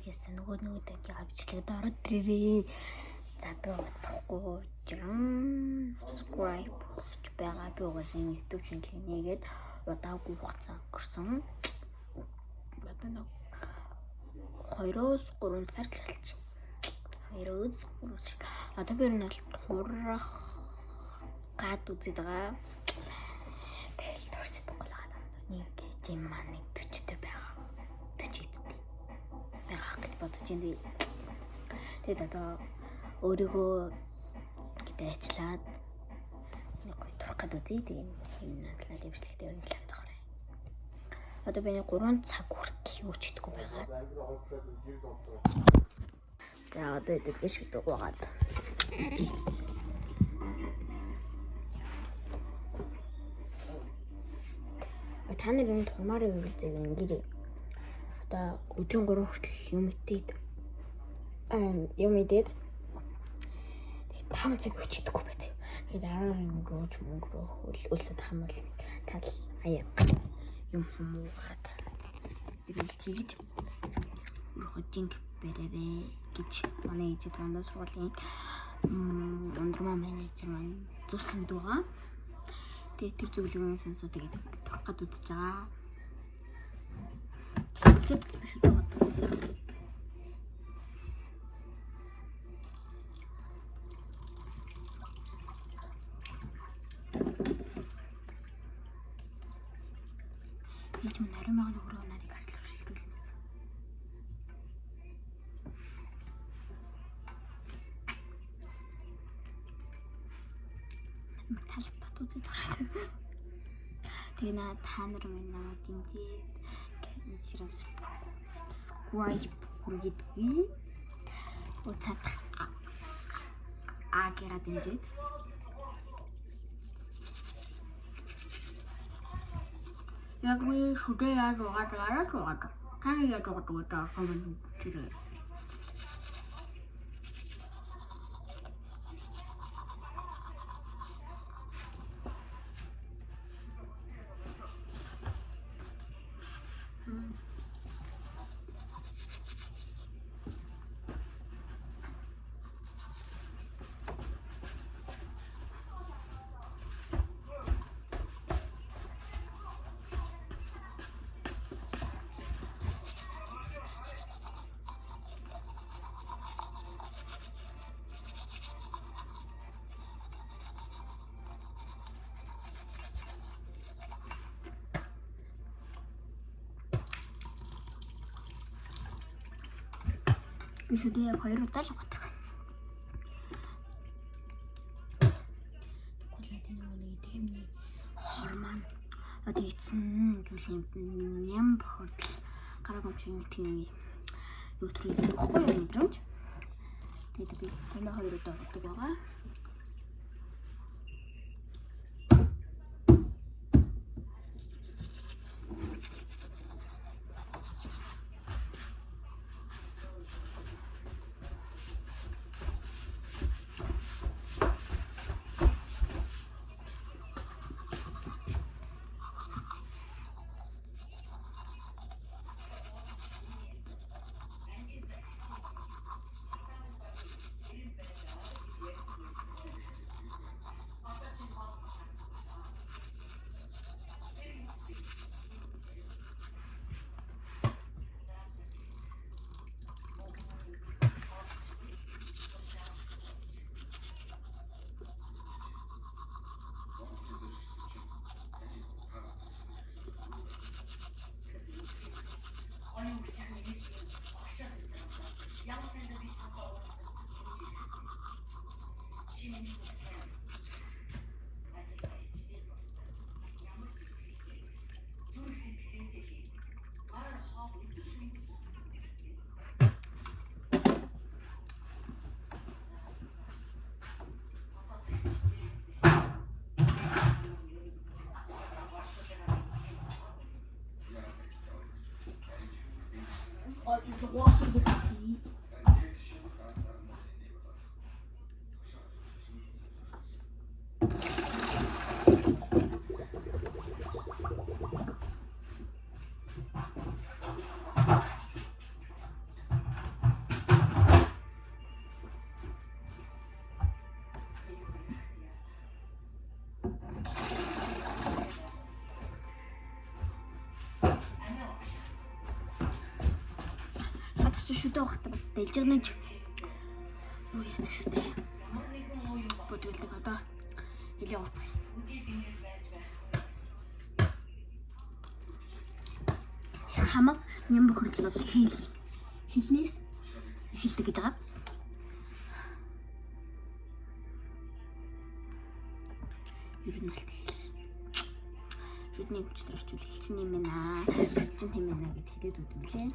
Тэгээс нөгөө дагийнхаа бичлэгт ороод ирээрээ. За би бодохгүй subscribe гэж байгаа. Би угаасаа YouTube channel нэгээд удаагүй хугацаа өнгөрсөн. Одоо 2-3 сар л болж байна. 2-3 сар. Одоо би ер нь турах гад үзээд байгаа. Тэгэл туршдаг болоод нэг тийм маань 40-тэй байгаа. 40-тэй байгаа гэж бодож байна. Тэгэд одоо өөрийгөө гэдэг ажиллаад нэг гоё турах гад үзье. Тэгээд энэ надлаа дэвшлэгтэй өрнөл хамтаарай. Одоо би 3 цаг хүртэл юу ч хийдэггүй байгаа. За одоо эдгээр биш гэдэг байгаад. Та нарын томорын үргэлжлэх ингэрээ. Одоо өдрийн 3 хүртэл юм идээд тэгээд 5 цаг өчтдөггүй байт. Тэгээд 10 рууж мөнгөрөө өлсөд хамбал тал аяа юм хамуугаад ирэл тэгж өөрөө жинг бэрэрээ гэж манай ээжид мандаа сургуулийн ундрмаа менежер маань зурсан дуугаа. Тэгээд тэр зөвлөгөөний сонсоод тэгээд турах гад үзэж байгаа. Тэгээд биш үү. Ээж минь харин байгаа нөхрөө надыг хардлах шилжүүлнэ гэсэн. Талт татуулж байгаа. Тэгээ та нар минь намайг дэмжиж иншранс subscribe хүргэдэггүй. Уцаад агаараа дэмжиж. Яг би шүдээ яаж угаад. Таны яаж угаад комент хийрээ. Би шүдээ яг 2 удаа л угадаг. Тэгвэл энэ тиймний хормон одоо эцэн зүйлийн ням бодол гараг өмчийн тийм юу төрөйд өгөхгүй юм мэдрэмж. Тэгээд би танай 2 удаа угадаг байгаа. гарсан шүү дээ багтаа бас дэлж гэнэж. Юу яах шүү дээ. Бодвол одоо хэлээ уцгая. Хамаг ням бохирдлоос хэлнээс эхэлдэг гэж байгаа. Ер нь алт хэл. Шүдний хүчтэй орчвол хэлчин юм байна. Шүдчин юм байна гэд хэлээд үт юм лээ.